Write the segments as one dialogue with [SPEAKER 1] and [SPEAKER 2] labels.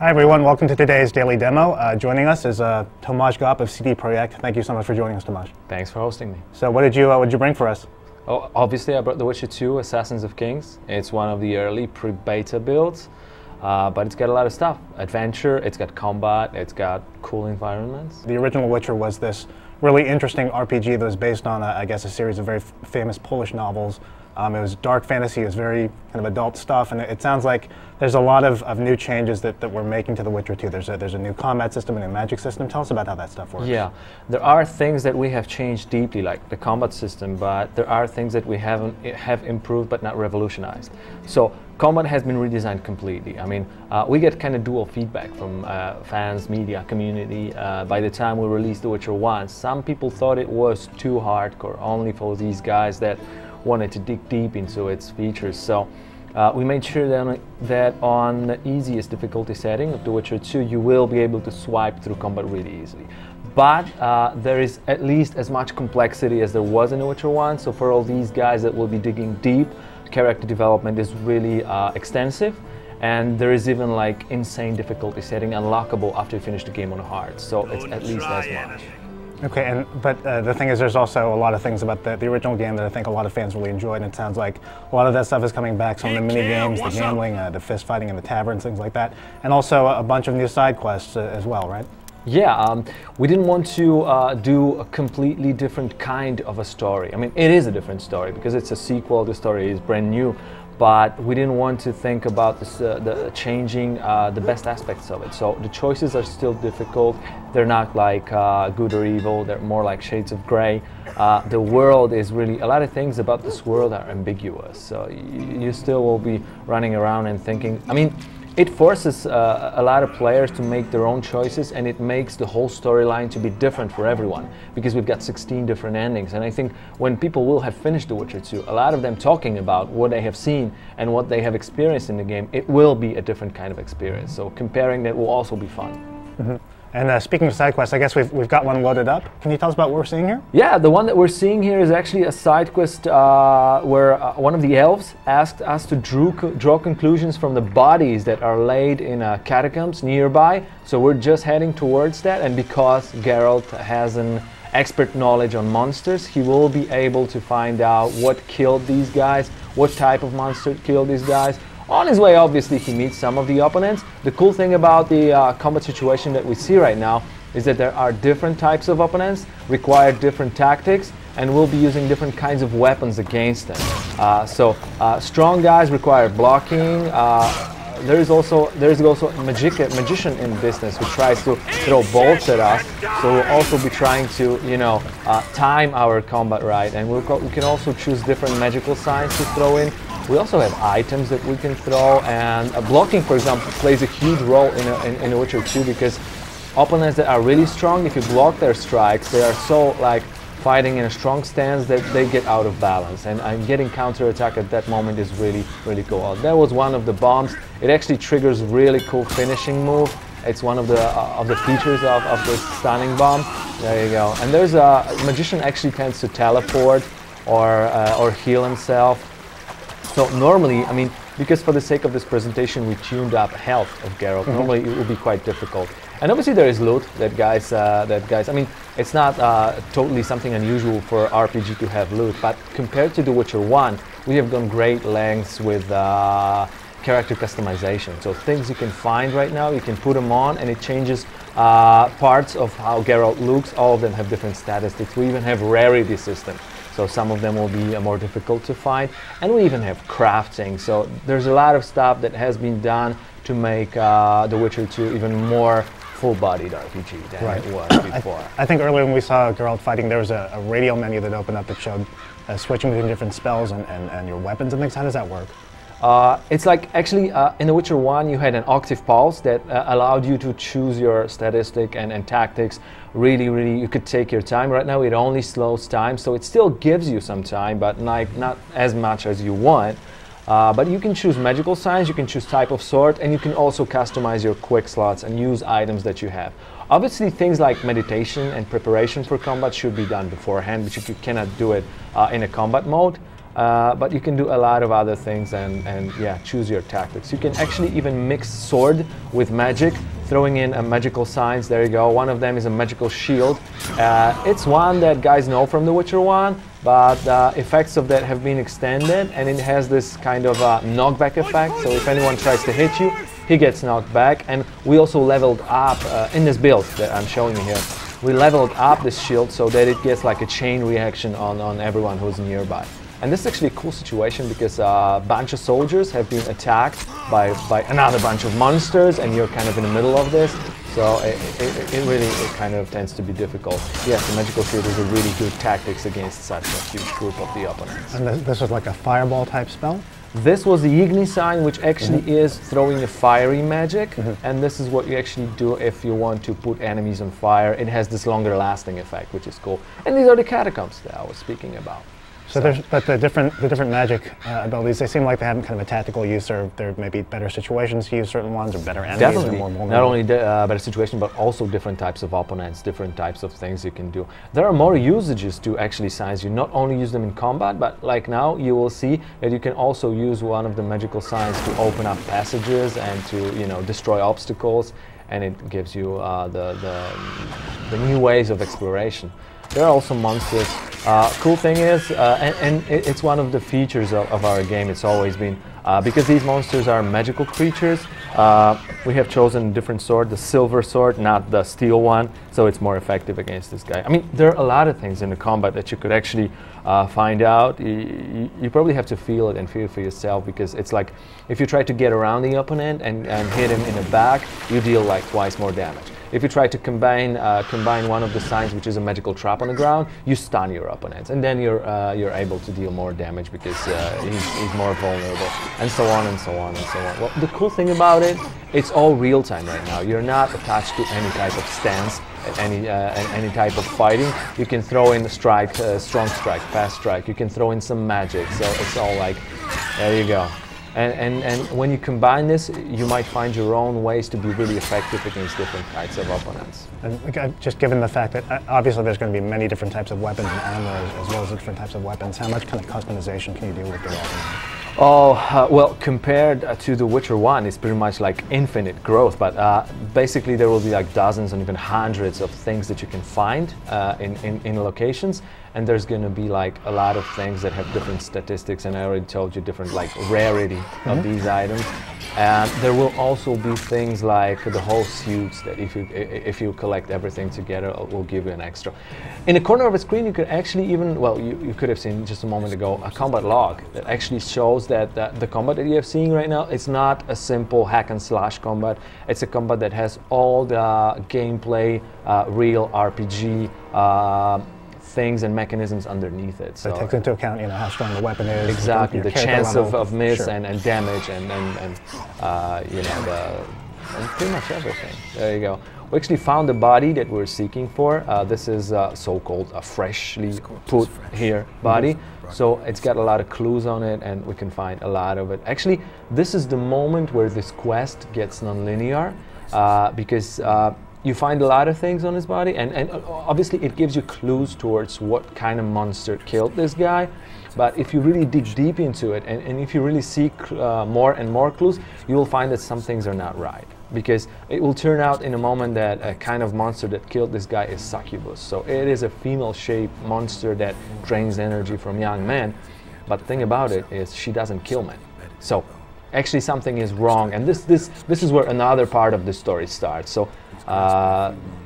[SPEAKER 1] Hi everyone, welcome to today's daily demo. Joining us is Tomasz Gop of CD Projekt. Thank you so much for joining us, Tomasz.
[SPEAKER 2] Thanks for hosting me.
[SPEAKER 1] So what did you bring for us?
[SPEAKER 2] Oh, obviously I brought The Witcher 2, Assassins of Kings. It's one of the early pre-beta builds, but it's got a lot of stuff. Adventure, it's got combat, it's got cool environments.
[SPEAKER 1] The original Witcher was this really interesting RPG that was based on, I guess, a series of very famous Polish novels. It was dark fantasy, it was very kind of adult stuff, and it sounds like there's a lot of new changes that we're making to The Witcher 2. There's a new combat system and a magic system. Tell us about how that stuff works.
[SPEAKER 2] Yeah, there are things that we have changed deeply, like the combat system, but there are things that we have improved but not revolutionized. So combat has been redesigned completely. I mean, we get kind of dual feedback from fans, media, community. By the time we released The Witcher 1, some people thought it was too hardcore, only for these guys that wanted to dig deep into its features. So we made sure that on the easiest difficulty setting of The Witcher 2, you will be able to swipe through combat really easily. But there is at least as much complexity as there was in The Witcher 1, so for all these guys that will be digging deep, character development is really extensive, and there is even like insane difficulty setting unlockable after you finish the game on hard, so it's at least as much.
[SPEAKER 1] Okay, but the thing is, there's also a lot of things about the original game that I think a lot of fans really enjoyed, and it sounds like a lot of that stuff is coming back. Some of the mini games, the gambling, the fist fighting in the taverns, things like that, and also a bunch of new side quests as well, right?
[SPEAKER 2] Yeah, we didn't want to do a completely different kind of a story. I mean, it is a different story because it's a sequel, the story is brand new, but we didn't want to think about this, the changing the best aspects of it. So the choices are still difficult. They're not like good or evil, they're more like shades of gray. The world is really, a lot of things about this world are ambiguous. So you still will be running around and thinking, I mean, it forces a lot of players to make their own choices, and it makes the whole storyline to be different for everyone, because we've got 16 different endings. And I think when people will have finished The Witcher 2, a lot of them talking about what they have seen and what they have experienced in the game, it will be a different kind of experience. So comparing that will also be fun.
[SPEAKER 1] Mm-hmm. And speaking of side quests, I guess we've got one loaded up. Can you tell us about what we're seeing here?
[SPEAKER 2] Yeah, the one that we're seeing here is actually a side quest where one of the elves asked us to draw conclusions from the bodies that are laid in catacombs nearby. So we're just heading towards that, and because Geralt has an expert knowledge on monsters, he will be able to find out what killed these guys, what type of monster killed these guys. On his way, obviously, he meets some of the opponents. The cool thing about the combat situation that we see right now is that there are different types of opponents, require different tactics, and we'll be using different kinds of weapons against them. Strong guys require blocking. There is also a magician in business who tries to throw bolts at us, so we'll also be trying to, time our combat right, and we can also choose different magical signs to throw in. We also have items that we can throw, and blocking, for example, plays a huge role in The Witcher 2, because opponents that are really strong, if you block their strikes, they are so like fighting in a strong stance that they get out of balance, and getting counterattack at that moment is really, really cool. That was one of the bombs. It actually triggers really cool finishing move. It's one of the features of this stunning bomb. There you go. And there's a magician actually tends to teleport or heal himself. So normally, I mean, because for the sake of this presentation we tuned up health of Geralt, normally it would be quite difficult. And obviously there is loot that guys, I mean, it's not totally something unusual for RPG to have loot, but compared to The Witcher 1, we have gone great lengths with character customization. So things you can find right now, you can put them on and it changes parts of how Geralt looks. All of them have different statistics. We even have rarity system. So some of them will be more difficult to find, and we even have crafting. So there's a lot of stuff that has been done to make The Witcher 2 even more full-bodied RPG than it was before.
[SPEAKER 1] I think earlier when we saw Geralt fighting, there was a radio menu that opened up that showed switching between different spells and your weapons and things. How does that work?
[SPEAKER 2] It's like actually in The Witcher 1 you had an octave pulse that allowed you to choose your statistic and tactics. Really, you could take your time. Right now it only slows time, so it still gives you some time, but not as much as you want. But you can choose magical signs, you can choose type of sword, and you can also customize your quick slots and use items that you have. Obviously things like meditation and preparation for combat should be done beforehand, but you cannot do it in a combat mode. but you can do a lot of other things and yeah, choose your tactics. You can actually even mix sword with magic, throwing in a magical signs. There you go. One of them is a magical shield. It's one that guys know from The Witcher 1, but the effects of that have been extended, and it has this kind of knockback effect. So if anyone tries to hit you, he gets knocked back. And we also leveled up in this build that I'm showing you here. We leveled up this shield so that it gets like a chain reaction on everyone who's nearby. And this is actually a cool situation because a bunch of soldiers have been attacked by another bunch of monsters, and you're kind of in the middle of this. So it really kind of tends to be difficult. Yes, the magical shield is a really good tactics against such a huge group of the opponents.
[SPEAKER 1] And this was like a fireball type spell?
[SPEAKER 2] This was the Igni sign, which actually is throwing a fiery magic, and this is what you actually do if you want to put enemies on fire. It has this longer lasting effect, which is cool. And these are the catacombs that I was speaking about.
[SPEAKER 1] So but the different magic abilities, they seem like they have kind of a tactical use, or there may be better situations to use certain ones, or better enemies.
[SPEAKER 2] Definitely,
[SPEAKER 1] or more
[SPEAKER 2] not only better situation, but also different types of opponents, different types of things you can do. There are more usages to actually signs. You not only use them in combat, but like now you will see that you can also use one of the magical signs to open up passages and to destroy obstacles, and it gives you the new ways of exploration. There are also monsters. Cool thing is, and it's one of the features of our game, it's always been, because these monsters are magical creatures, we have chosen a different sword, the silver sword, not the steel one, so it's more effective against this guy. I mean, there are a lot of things in the combat that you could actually find out. You probably have to feel it and feel it for yourself, because it's like, if you try to get around the opponent and hit him in the back, you deal like twice more damage. If you try to combine one of the signs, which is a magical trap on the ground, you stun your opponents, and then you're able to deal more damage because he's more vulnerable, and so on and so on and so on. Well, the cool thing about it, it's all real time right now. You're not attached to any type of stance, any type of fighting. You can throw in a strike, strong strike, fast strike. You can throw in some magic. So it's all like, there you go. And when you combine this, you might find your own ways to be really effective against different types of opponents.
[SPEAKER 1] And just given the fact that obviously there's going to be many different types of weapons and armor, as well as different types of weapons, how much kind of customization can you do with the weapons?
[SPEAKER 2] Oh, well, compared to The Witcher 1, it's pretty much like infinite growth, but basically there will be like dozens and even hundreds of things that you can find in locations, and there's going to be like a lot of things that have different statistics, and I already told you different like rarity of these items. And there will also be things like the whole suits that if you collect everything together, it will give you an extra. In the corner of the screen, you could actually even, well, you could have seen just a moment ago a combat log that actually shows that the combat that you are seeing right now, it's not a simple hack and slash combat. It's a combat that has all the gameplay, real RPG things and mechanisms underneath it.
[SPEAKER 1] So it takes into account, how strong the weapon is.
[SPEAKER 2] Exactly, the chance of miss
[SPEAKER 1] sure.
[SPEAKER 2] and damage and pretty much everything. There you go. We actually found the body that we're seeking for. This is so-called a freshly put here body. So it's got a lot of clues on it, and we can find a lot of it. Actually, this is the moment where this quest gets non-linear, because you find a lot of things on his body, and obviously it gives you clues towards what kind of monster killed this guy. But if you really dig deep into it, and if you really seek more and more clues, you will find that some things are not right. Because it will turn out in a moment that a kind of monster that killed this guy is succubus. So it is a female-shaped monster that drains energy from young men. But the thing about it is she doesn't kill men. So actually something is wrong, and this is where another part of the story starts. So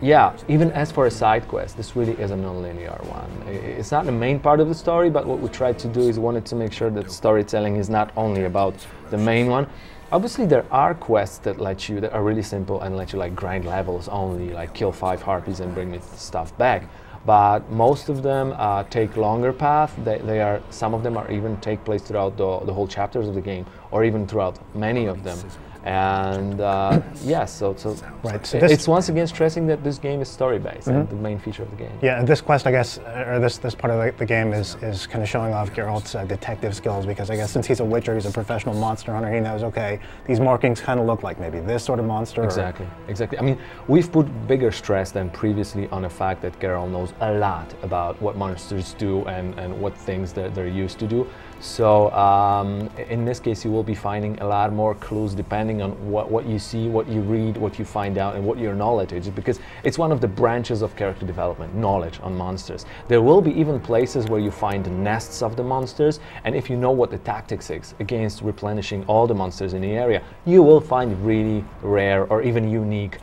[SPEAKER 2] yeah, even as for a side quest, this really is a non-linear one. It's not the main part of the story, but what we tried to do is wanted to make sure that storytelling is not only about the main one. Obviously there are quests that are really simple and let you like grind levels only, like kill 5 harpies and bring me stuff back. But most of them take longer path. Some of them are even take place throughout the whole chapters of the game, or even throughout many of them. And yeah, so
[SPEAKER 1] right. So
[SPEAKER 2] it's once again stressing that this game is story-based and the main feature of the game.
[SPEAKER 1] Yeah, and this quest, I guess, or this part of the game is kind of showing off Geralt's detective skills, because I guess since he's a witcher, he's a professional monster hunter, he knows, okay, these markings kind of look like maybe this sort of monster.
[SPEAKER 2] Exactly, exactly. I mean, we've put bigger stress than previously on the fact that Geralt knows a lot about what monsters do and what things that they're used to do. So in this case, you will be finding a lot more clues depending on what you see, what you read, what you find out, and what your knowledge is, because it's one of the branches of character development, knowledge on monsters. There will be even places where you find the nests of the monsters, and if you know what the tactics is against replenishing all the monsters in the area, you will find really rare or even unique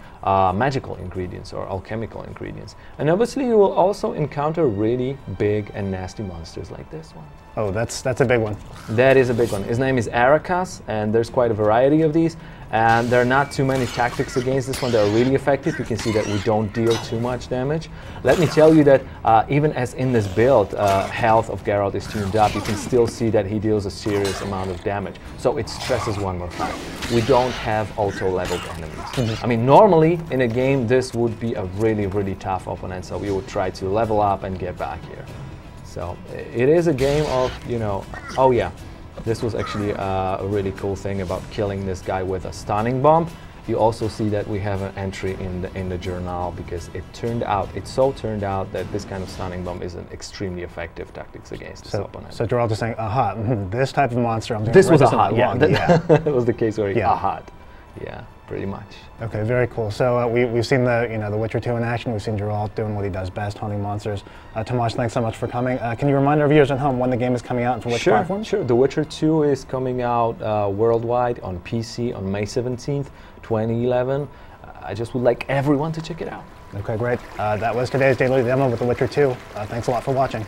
[SPEAKER 2] magical ingredients or alchemical ingredients. And obviously you will also encounter really big and nasty monsters like this one.
[SPEAKER 1] Oh, that's a big one.
[SPEAKER 2] That is a big one. His name is Arakas, and there's quite a variety of these. And there are not too many tactics against this one that are really effective. You can see that we don't deal too much damage. Let me tell you that even as in this build, health of Geralt is tuned up, you can still see that he deals a serious amount of damage. So it stresses one more fact. We don't have auto-leveled enemies. I mean, normally in a game, this would be a really, really tough opponent, so we would try to level up and get back here. So it is a game of, you know, oh yeah, this was actually a really cool thing about killing this guy with a stunning bomb. You also see that we have an entry in the journal, because it turned out that this kind of stunning bomb is an extremely effective tactics against this opponent.
[SPEAKER 1] So Geralt is saying, aha, this type of monster, I'm doing
[SPEAKER 2] this was a hot, yeah.
[SPEAKER 1] Yeah.
[SPEAKER 2] That was the case where he hot. Yeah, pretty much.
[SPEAKER 1] Okay, very cool. So we've seen the Witcher 2 in action. We've seen Geralt doing what he does best, hunting monsters. Tomasz, thanks so much for coming. Can you remind our viewers at home when the game is coming out and for which platform?
[SPEAKER 2] Sure. The Witcher 2 is coming out worldwide on PC on May 17th, 2011. I just would like everyone to check it out.
[SPEAKER 1] Okay, great. That was today's Daily Demo with The Witcher 2. Thanks a lot for watching.